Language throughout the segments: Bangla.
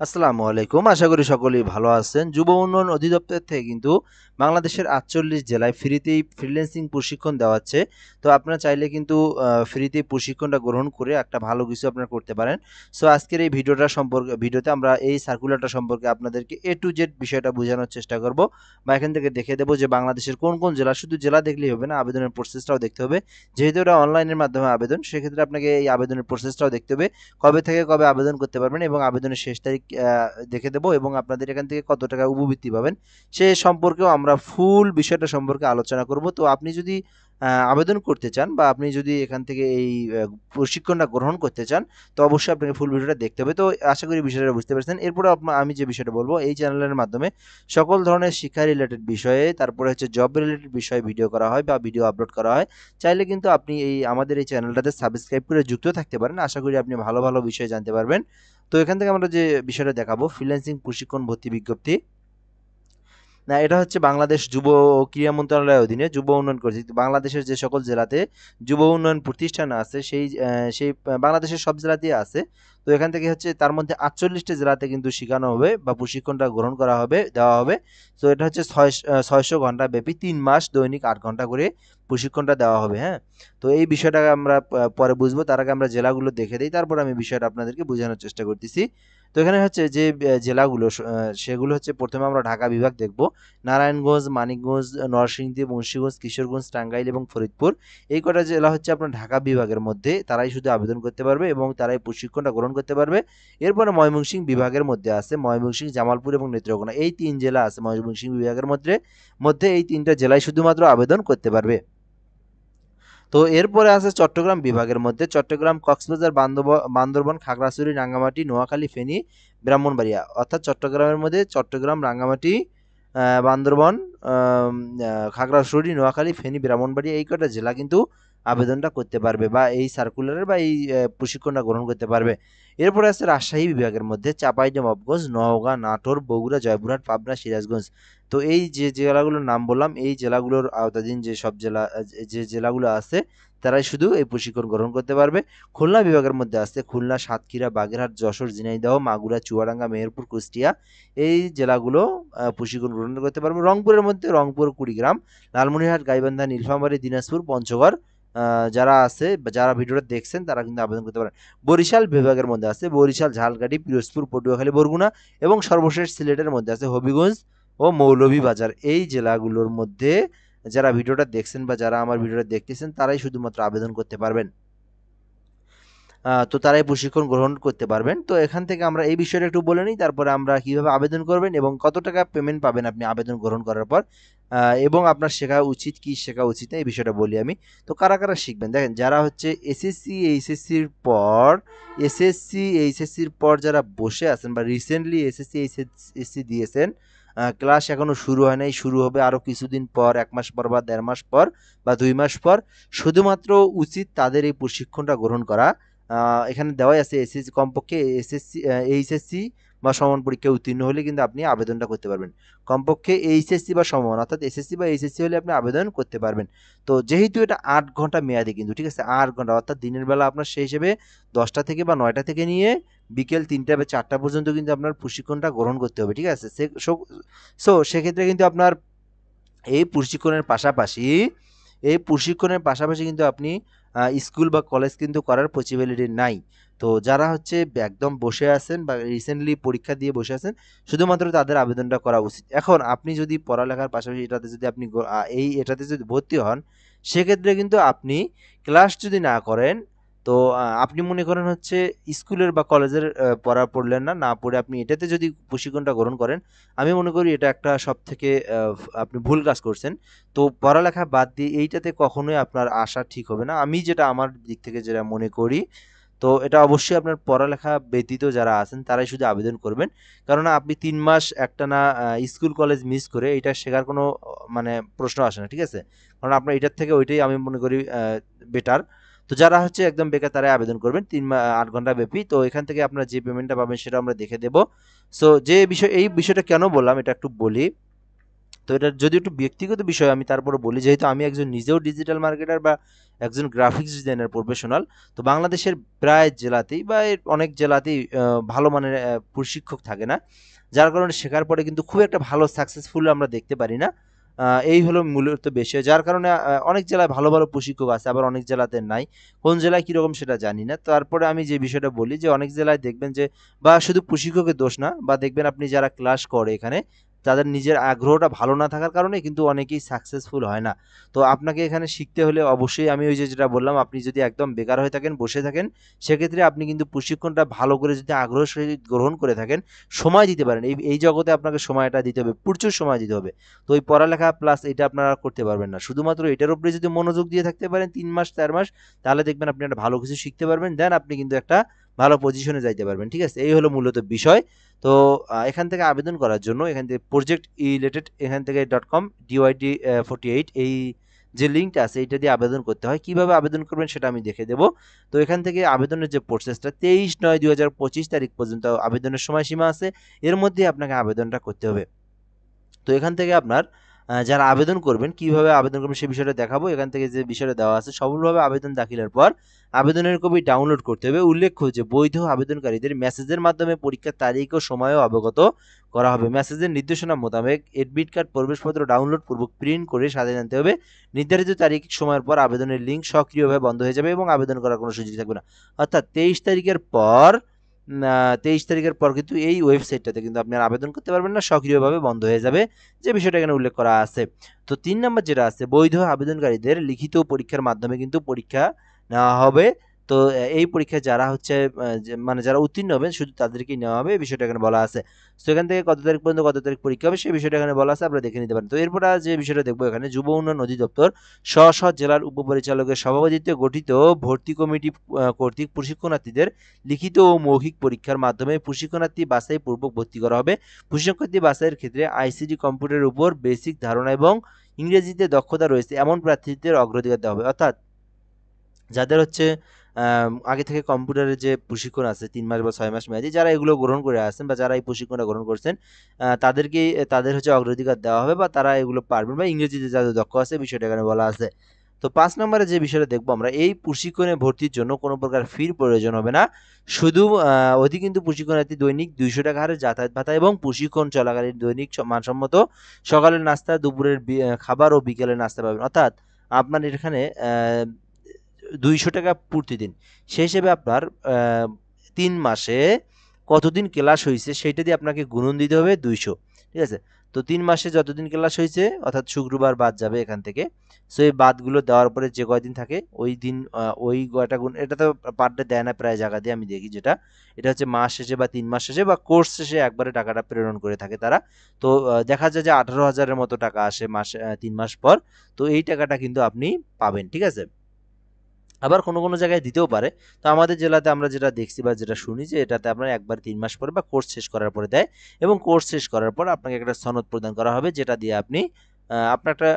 আসসালামু আলাইকুম। আশা করি সকলেই ভালো আছেন। যুব উন্নয়ন অধিদপ্তর থেকে কিন্তু বাংলাদেশের ৪৮ জেলায় ফ্রিতেই ফ্রিল্যান্সিং প্রশিক্ষণ দেওয়া হচ্ছে। তো আপনারা চাইলে কিন্তু ফ্রিতে প্রশিক্ষণটা গ্রহণ করে একটা ভালো কিছু আপনারা করতে পারেন। সো আজকের এই ভিডিওতে আমরা এই সার্কুলারটা সম্পর্কে আপনাদেরকে A to Z বিষয়টা বোঝানোর চেষ্টা করব বা এখান থেকে দেখে দেব যে বাংলাদেশের কোন জেলা, শুধু জেলা দেখলেই হবে না, আবেদনের প্রসেসটাও দেখতে হবে। যেহেতু এটা অনলাইনের মাধ্যমে আবেদন, সেক্ষেত্রে আপনাকে এই আবেদনের প্রসেসটাও দেখতে হবে। কবে থেকে কবে আবেদন করতে পারবেন এবং আবেদনের শেষ তারিখ দেখে দেবো এবং আপনাদের এখান থেকে কত টাকা উপবৃত্তি পাবেন সে সম্পর্কেও আমরা ফুল বিষয়টা সম্পর্কে আলোচনা করব। তো আপনি যদি আবেদন করতে চান বা আপনি যদি এখান থেকে এই প্রশিক্ষণটা গ্রহণ করতে চান, তো অবশ্যই আপনাকে ফুল ভিডিওটা দেখতে হবে। তো আশা করি বিষয়টা বুঝতে পারছেন। এরপরে আমি যে বিষয়টা বলবো, এই চ্যানেলের মাধ্যমে সকল ধরনের শিক্ষা রিলেটেড বিষয়ে, তারপরে হচ্ছে জব রিলেটেড বিষয়ে ভিডিও করা হয় বা ভিডিও আপলোড করা হয়। চাইলে কিন্তু আপনি আমাদের এই চ্যানেলটাতে সাবস্ক্রাইব করে যুক্ত থাকতে পারেন। আশা করি আপনি ভালো ভালো বিষয় জানতে পারবেন। তো এখান থেকে আমরা যে বিষয়টা দেখাবো, ফ্রিল্যান্সিং প্রশিক্ষণ ভর্তি বিজ্ঞপ্তি। না, এটা হচ্ছে বাংলাদেশ যুব ও ক্রীড়া মন্ত্রণালয়ের অধীনে যুব উন্নয়ন কর্তৃপক্ষ বাংলাদেশের যে সকল জেলাতে যুব উন্নয়ন প্রতিষ্ঠান আছে সেই বাংলাদেশের সব জেলাতেই আছে। তো এখান থেকে হচ্ছে তার মধ্যে ৪৮টা জেলাতে কিন্তু শেখানো হবে বা প্রশিক্ষণটা গ্রহণ করা হবে, দেওয়া হবে। তো এটা হচ্ছে ৬০০ ঘন্টা ব্যাপী ৩ মাস দৈনিক ৮ ঘন্টা করে প্রশিক্ষণটা দেওয়া হবে, হ্যাঁ? তো এই বিষয়টা আমরা পরে বুঝবো। তার আগে আমরা জেলাগুলো দেখে দেই, তারপর আমি বিষয়টা আপনাদেরকে বোঝানোর চেষ্টা করতেছি। তো এখানে হচ্ছে যে জেলাগুলো সেগুলো হচ্ছে, প্রথমে আমরা ঢাকা বিভাগ দেখব। নারায়ণগঞ্জ, মানিকগঞ্জ, নরসিংদী, মুন্সিগঞ্জ, কিশোরগঞ্জ, টাঙ্গাইল এবং ফরিদপুর, এই কটা জেলা হচ্ছে আপনার ঢাকা বিভাগের মধ্যে। তারাই শুধু আবেদন করতে পারবে এবং তারাই প্রশিক্ষণটা গ্রহণ করতে পারবে। এরপরে ময়মনসিংহ বিভাগের মধ্যে আছে ময়মনসিংহ, জামালপুর এবং নেত্রকোনা, এই ৩ জেলা আছে ময়মনসিংহ বিভাগের মধ্যে। এই ৩টা জেলায় শুধুমাত্র আবেদন করতে পারবে। তো এরপরে আছে চট্টগ্রাম বিভাগের মধ্যে চট্টগ্রাম, কক্সবাজার, বান্দরবান, খাগড়াছড়ি, রাঙ্গামাটি, নোয়াখালী, ফেনী, ব্রাহ্মণবাড়িয়া। অর্থাৎ চট্টগ্রামের মধ্যে চট্টগ্রাম, রাঙ্গামাটি, বান্দরবান, খাগড়াছড়ি, নোয়াখালী, ফেনী, ব্রাহ্মণবাড়িয়া, এই কটা জেলা কিন্তু আবেদনটা করতে পারবে বা এই সার্কুলারের বা এই প্রশিক্ষণটা গ্রহণ করতে পারবে। এরপরে আছে রাজশাহী বিভাগের মধ্যে চাঁপাইনবাবগঞ্জ, নওগাঁ, নাটোর, বগুড়া, জয়পুরহাট, পাবনা, সিরাজগঞ্জ। তো এই যে জেলাগুলোর নাম বললাম, এই জেলাগুলোর আওতাধীন যে সব জেলা, যে জেলাগুলো আছে, তারাই শুধু এই প্রশিক্ষণ গ্রহণ করতে পারবে। খুলনা বিভাগের মধ্যে আছে খুলনা, সাতক্ষীরা, বাগেরহাট, যশোর, ঝিনাইদহ, মাগুরা, চুয়াডাঙ্গা, মেহেরপুর, কুষ্টিয়া, এই জেলাগুলো প্রশিক্ষণ গ্রহণ করতে পারবে। রংপুরের মধ্যে রংপুর, কুড়িগ্রাম, লালমনিরহাট, গাইবান্ধা, নীলফামারী, দিনাজপুর, পঞ্চগড়, যারা আছে বা যারা ভিডিওটা দেখছেন তারা কিন্তু আবেদন করতে পারেন। বরিশাল বিভাগের মধ্যে আছে বরিশাল, ঝালকাঠি, পিরোজপুর, পটুয়াখালী, বরগুনা এবং সর্বশেষ সিলেটের মধ্যে আছে হবিগঞ্জ ও মৌলভীবাজার। এই জেলাগুলোর মধ্যে যারা ভিডিওটা দেখছেন বা যারা আমার ভিডিওটা দেখতেছেন তারাই শুধুমাত্র আবেদন করতে পারবেন। তো তারাই প্রশিক্ষণ গ্রহণ করতে পারবেন। তো এখান থেকে আমরা এই বিষয়টা একটু বলে নিই, তারপরে আমরা কিভাবে আবেদন করবেন এবং কত টাকা পেমেন্ট পাবেন আপনি আবেদন গ্রহণ করার পর, এবং আপনার শেখা উচিত কি শেখা উচিত না এই বিষয়টা বলি আমি। তো কারা কারা শিখবেন, দেখেন যারা হচ্ছে এসএসসির পর যারা বসে আছেন বা রিসেন্টলি এসএসসি দিয়েছেন, ক্লাস এখনো শুরু হয় নাই, শুরু হবে আরো কিছুদিন পর, 1 মাস পর বা 1.5 মাস পর বা 2 মাস পর, শুধুমাত্র উচিত তাদের এই প্রশিক্ষণটা গ্রহণ করা। এখানে দেওয়াই আছে এসএসসি, কমপক্ষে এইচএসসি বা সমান পরীক্ষায় উত্তীর্ণ হলে কিন্তু আপনি আবেদনটা করতে পারবেন। কমপক্ষে এইচএসসি বা সমান, অর্থাৎ এসএসসি বা এইচএসসি হলে আপনি আবেদন করতে পারবেন। তো যেহেতু এটা ৮ ঘন্টা মেয়াদি কিন্তু, ঠিক আছে? 8 ঘন্টা, অর্থাৎ দিনের বেলা আপনার সেই হিসেবে 10টা থেকে বা 9টা থেকে নিয়ে বিকেল 3টা বা 4টা পর্যন্ত কিন্তু আপনার প্রশিক্ষণটা গ্রহণ করতে হবে, ঠিক আছে? সেক্ষেত্রে কিন্তু আপনার এই প্রশিক্ষণের পাশাপাশি কিন্তু আপনি স্কুল বা কলেজ কিন্তু করার পসিবিলিটি নাই। তো যারা হচ্ছে একদম বসে আছেন বা রিসেন্টলি পরীক্ষা দিয়ে বসে আছেন, শুধুমাত্র তাদের আবেদনটা করা উচিত। এখন আপনি যদি পড়ালেখার পাশাপাশি এটাতে যদি আপনি এটাতে যদি ভর্তি হন, সেক্ষেত্রে কিন্তু আপনি ক্লাস যদি না করেন, তো আপনি মনে করেন হচ্ছে স্কুলের বা কলেজের পড়া পড়লেন না, না পড়ে আপনি এটাতে যদি প্রশিক্ষণটা গ্রহণ করেন, আমি মনে করি এটা একটা সবথেকে আপনি ভুল কাজ করছেন। তো পড়ালেখা বাদ দিয়ে এইটাতে কখনোই আপনার আসা ঠিক হবে না। আমি যেটা আমার দিক থেকে যেটা মনে করি, তো এটা অবশ্যই আপনার পড়ালেখা ব্যতীত যারা আছেন তারাই শুধু আবেদন করবেন। কেননা আপনি ৩ মাস একটানা স্কুল কলেজ মিস করে এটা শেখার কোনো মানে প্রশ্ন আসে না, ঠিক আছে? কারণ আপনার এটার থেকে ওইটাই আমি মনে করি বেটার। তো যারা হচ্ছে একদম বেকার তারাই আবেদন করবেন ৮ ঘন্টা ব্যাপী। তো এখান থেকে আপনার যে পেমেন্টটা পাবেন সেটা আমরা দেখে দেব। সো এই বিষয়টা কেন বললাম এটা একটু বলি। তো এটা যদি একটু ব্যক্তিগত বিষয় আমি তারপরে বলি, যেহেতু আমি একজন নিজেও ডিজিটাল মার্কেটার বা একজন গ্রাফিক্স ডিজাইনার প্রফেশনাল, তো বাংলাদেশের প্রায় জেলাতেই বা এর অনেক জেলাতেই ভালো মানের প্রশিক্ষক থাকে না, যার কারণে শেখার পরে কিন্তু খুব একটা ভালো সাকসেসফুল আমরা দেখতে পারি না। এই হলো মূলত বিষয়, যার কারণে অনেক জেলায় ভালো ভালো প্রশিক্ষক আছে, আবার অনেক জেলাতে নাই। কোন জেলায় কীরকম সেটা জানি না। তারপরে আমি যে বিষয়টা বলি যে অনেক জেলায় দেখবেন যে, বা শুধু প্রশিক্ষকের দোষ না, বা দেখবেন আপনি যারা ক্লাস করে এখানে তাদের নিজের আগ্রহটা ভালো না থাকার কারণে কিন্তু অনেকেই সাকসেসফুল হয় না। তো আপনাকে এখানে শিখতে হলে অবশ্যই আমি ওই যে যেটা বললাম, আপনি যদি একদম বেকার হয়ে থাকেন, বসে থাকেন, সেক্ষেত্রে আপনি কিন্তু প্রশিক্ষণটা ভালো করে যদি আগ্রহের সহিত গ্রহণ করে থাকেন, সময় দিতে পারেন। এই জগতে আপনাকে সময়টা দিতে হবে, প্রচুর সময় দিতে হবে। তো ওই পড়ালেখা প্লাস এটা আপনারা করতে পারবেন না। শুধুমাত্র এটার উপরে যদি মনোযোগ দিয়ে থাকতে পারেন ৩ মাস ৪ মাস, তাহলে দেখবেন আপনি একটা ভালো কিছু শিখতে পারবেন। দেন আপনি কিন্তু একটা ভালো পজিশনে যাইতে পারবেন। ঠিক আছে? এই হলো মূলত বিষয়। তো এখান থেকে আবেদন করার জন্য এখান থেকে প্রজেক্ট রিলেটেড এখান থেকে .com DYD 48 এই যে লিঙ্কটা আছে এইটা দিয়ে আবেদন করতে হয়। কিভাবে আবেদন করবেন সেটা আমি দেখে দেব। তো এখান থেকে আবেদনের যে প্রসেসটা 23/9/2025 তারিখ পর্যন্ত আবেদনের সময়সীমা আছে। এর মধ্যে আপনাকে আবেদনটা করতে হবে। তো এখান থেকে আপনার যারা আবেদন করবেন, কিভাবে আবেদন করবেন সে বিষয়টা দেখাবো। এখান থেকে যে বিষয়টা দেওয়া আছে, সফলভাবে আবেদন দাখিলের পর আবেদনের কপি ডাউনলোড করতে হবে। উল্লেখ্য যে বৈধ আবেদনকারীদের মেসেজের মাধ্যমে পরীক্ষার তারিখ ও সময়ও অবগত করা হবে। মেসেজের নির্দেশনা মোতাবেক এডমিট কার্ড প্রবেশপত্র ডাউনলোড পূর্বক প্রিন্ট করে সাথে আনতে হবে। নির্ধারিত তারিখ সময়ের পর আবেদনের লিঙ্ক সক্রিয়ভাবে বন্ধ হয়ে যাবে এবং আবেদন করার কোনো সুযোগ থাকবে না। অর্থাৎ 23 তারিখের পর 23 তারিখের পর কিন্তু এই ওয়েবসাইটটাতে কিন্তু আপনি আর আবেদন করতে পারবেন না, সক্রিয়ভাবে বন্ধ হয়ে যাবে, যে বিষয়টা এখানে উল্লেখ করা আছে। তো ৩ নাম্বার যেটা আছে, বৈধ আবেদনকারীদের লিখিত পরীক্ষার মাধ্যমে কিন্তু পরীক্ষা নেওয়া হবে। তো এই পরীক্ষায় যারা হচ্ছে মানে যারা উত্তীর্ণ হবে শুধু তাদেরকেই নেওয়া হবে, এই বিষয়টা এখানে বলা আছে। তো এখান থেকে কত তারিখ পর্যন্ত কত তারিখ পরীক্ষা হবে সেই বিষয়টা এখানে বলা আছে, আপনারা দেখে নিতে পারেন। তো এরপর যে বিষয়টা দেখবো, এখানে যুব উন্নয়ন অধিদপ্তর স্ব জেলার উপপরিচালকের সভাপতিত্বে গঠিত ভর্তি কমিটি কর্তৃক প্রশিক্ষণার্থীদের লিখিত ও মৌখিক পরীক্ষার মাধ্যমে প্রশিক্ষণার্থী বাছাই পূর্বক ভর্তি করা হবে। প্রশিক্ষণার্থী বাছাইয়ের ক্ষেত্রে আইসিটি কম্পিউটারের উপর বেসিক ধারণা এবং ইংরেজিতে দক্ষতা রয়েছে এমন প্রার্থীদের অগ্রাধিকার দেওয়া হবে। অর্থাৎ যাদের হচ্ছে আগে থেকে কম্পিউটারের যে প্রশিক্ষণ আছে ৩ মাস বা ৬ মাস মেয়াদী, যারা এগুলো গ্রহণ করে আসছেন বা যারা এই প্রশিক্ষণটা গ্রহণ করছেন, তাদেরকেই তাদের হচ্ছে অগ্রাধিকার দেওয়া হবে বা তারা এগুলো পারবেন, বা ইংরেজিতে যাদের দক্ষ আছে বিষয়টা এখানে বলা আছে। তো ৫ নম্বরে যে বিষয়টা দেখবো আমরা, এই প্রশিক্ষণে ভর্তির জন্য কোনো প্রকার ফির প্রয়োজন হবে না। শুধু অধি কিন্তু প্রশিক্ষণার্থী দৈনিক ৳২০০ হারে যাতায়াত ভাতা এবং প্রশিক্ষণ চলাকালীন দৈনিক মানসম্মত সকালের নাস্তা, দুপুরের খাবার ও বিকেলের নাস্তা পাবেন। অর্থাৎ আপনার এখানে ৳২০০ প্রতিদিন। সেই হিসেবে আপনার ৩ মাসে কতদিন ক্লাস হইছে সেইটা দিয়ে আপনাকে গুণন দিতে হবে ২০০। ঠিক আছে? তো ৩ মাসে যতদিন ক্লাস হইছে, অর্থাৎ শুক্রবার বাদ যাবে এখান থেকে। সো এই বাদগুলো দেওয়ার পরে যে কয়দিন থাকে ওই দিন ওই কয়টা গুণ, এটা তো পার ডে দেয় না প্রায় জায়গা দিয়ে আমি দেখি যেটা। এটা হচ্ছে মাস শেষে বা ৩ মাস শেষে বা কোর্স শেষে একবারে টাকাটা প্রেরণ করে থাকে তারা। তো দেখা যায় যে ১৮,০০০ এর মতো টাকা আসে মাসে ৩ মাস পর। তো এই টাকাটা কিন্তু আপনি পাবেন। ঠিক আছে? আবার কোনো জায়গায় দিতেও পারে। তো আমাদের জেলাতে আমরা যেটা দেখছি বা যেটা শুনি যে এটাতে আপনার একবার ৩ মাস পরে বা কোর্স শেষ করার পরে দেয়, এবং কোর্স শেষ করার পর আপনাকে একটা সনদ প্রদান করা হবে, যেটা দিয়ে আপনি আপনার একটা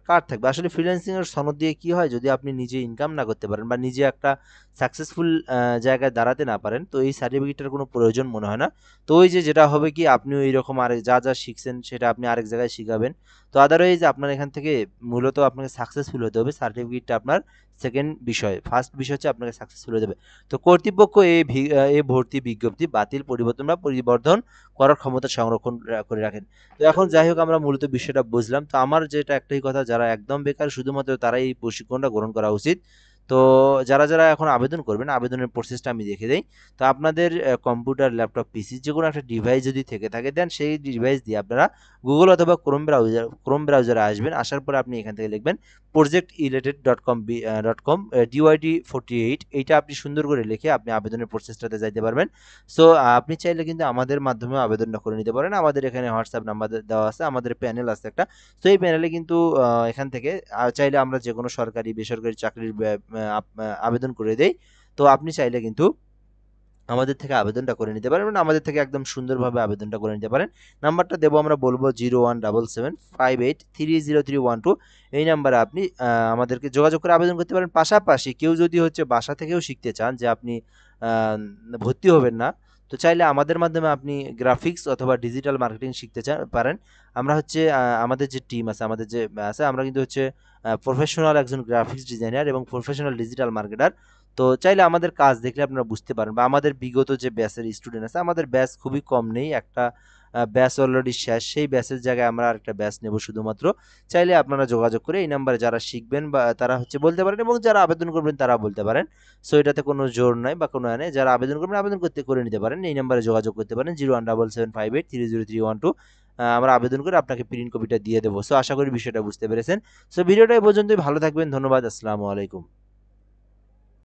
কার্ড থাকবে। আসলে ফ্রিল্যান্সিং এর সনদ দিয়ে কি হয়, যদি আপনি নিজে ইনকাম না করতে পারেন বা নিজে একটা সাকসেসফুল জায়গায় দাঁড়াতে না পারেন, তো এই সার্টিফিকেটের কোনো প্রয়োজন মনে হয় না। তো ওই যে যেটা হবে কি, আপনিও এইরকম আরেক যা শিখছেন সেটা আপনি আরেক জায়গায় শিখাবেন। তো আদারওয়াইজ আপনার এখান থেকে মূলত আপনাকে সাকসেসফুল হতে হবে। সার্টিফিকেটটা আপনার সেকেন্ড বিষয়। ফার্স্ট বিষয় হচ্ছে আপনাকে সাকসেসফুল হতে হবে। তো কর্তৃপক্ষ এই ভর্তি বিজ্ঞপ্তি বাতিল, পরিবর্তন বা পরিবর্ধন করার ক্ষমতা সংরক্ষণ করে রাখেন। তো এখন যাই হোক, আমরা মূলত বিষয়টা বুঝলাম। তো আমার যেটা একটাই কথা, যারা একদম বেকার শুধুমাত্র তারাই এই প্রশিক্ষণটা গ্রহণ করা উচিত। তো যারা এখন আবেদন করবেন, আবেদনের প্রসেসটা আমি দেখে দেই। তো আপনাদের কম্পিউটার, ল্যাপটপ, পিসি যেকোনো একটা ডিভাইস যদি থেকে থাকে, দেন সেই ডিভাইস দিয়ে আপনারা গুগল অথবা ক্রোম ব্রাউজারে আসবেন। আসার পরে আপনি এখান থেকে লিখবেন projectrelated.com DYD48, এইটা আপনি সুন্দর করে লিখে আপনি আবেদনের প্রসেসটাতে যাইতে পারবেন। সো আপনি চাইলে কিন্তু আমাদের মাধ্যমে আবেদনটা করে নিতে পারেন। আমাদের এখানে হোয়াটসঅ্যাপ নাম্বার দেওয়া আছে, আমাদের প্যানেল আছে একটা। তো এই প্যানেলে কিন্তু এখান থেকে চাইলে আমরা যেকোনো সরকারি বেসরকারি চাকরির আবেদন করে দেই। তো আপনি চাইলে কিন্তু আমাদের থেকে আবেদনটা করে নিতে পারেন, আমাদের থেকে একদম সুন্দরভাবে আবেদনটা করে নিতে পারেন। নাম্বারটা দেবো, আমরা বলবো 017758300312। এই নাম্বারে আপনি আমাদেরকে যোগাযোগ করে আবেদন করতে পারেন। পাশাপাশি কেউ যদি হচ্ছে বাসা থেকেও শিখতে চান, যে আপনি ভর্তি হবেন না, তো চাইলে আমাদের মাধ্যমে আপনি গ্রাফিক্স অথবা ডিজিটাল মার্কেটিং শিখতে পারেন। আমরা হচ্ছে আমাদের যে টিম আছে, আমাদের যে আছে, আমরা কিন্তু হচ্ছে প্রফেশনাল একজন গ্রাফিক্স ডিজাইনার এবং প্রফেশনাল ডিজিটাল মার্কেটার। তো চাইলে আমাদের কাজ দেখলে আপনারা বুঝতে পারেন, বা আমাদের বিগত যে ব্যাচের স্টুডেন্ট আছে, আমাদের ব্যাচ খুবই কম নেই, একটা ব্যাচ অলরেডি শেষ, সেই ব্যাচের জায়গায় আমরা আরেকটা ব্যাচ নেব শুধুমাত্র। চাইলে আপনারা যোগাযোগ করে এই নাম্বারে যারা শিখবেন বা তারা হচ্ছে বলতে পারেন, এবং যারা আবেদন করবেন তারা বলতে পারেন। সো এটাতে কোনো জোর নাই বা কোনো নেই, যারা আবেদন করবেন আবেদন করে নিতে পারেন, এই নাম্বারে যোগাযোগ করতে পারেন 017758300312। আমরা আবেদন করে আপনাকে প্রিন্ট কপিটা দিয়ে দেবো। সো আশা করি বিষয়টা বুঝতে পেরেছেন। সো ভিডিওটা এই পর্যন্তই, ভালো থাকবেন, ধন্যবাদ, আসসালামু আলাইকুম।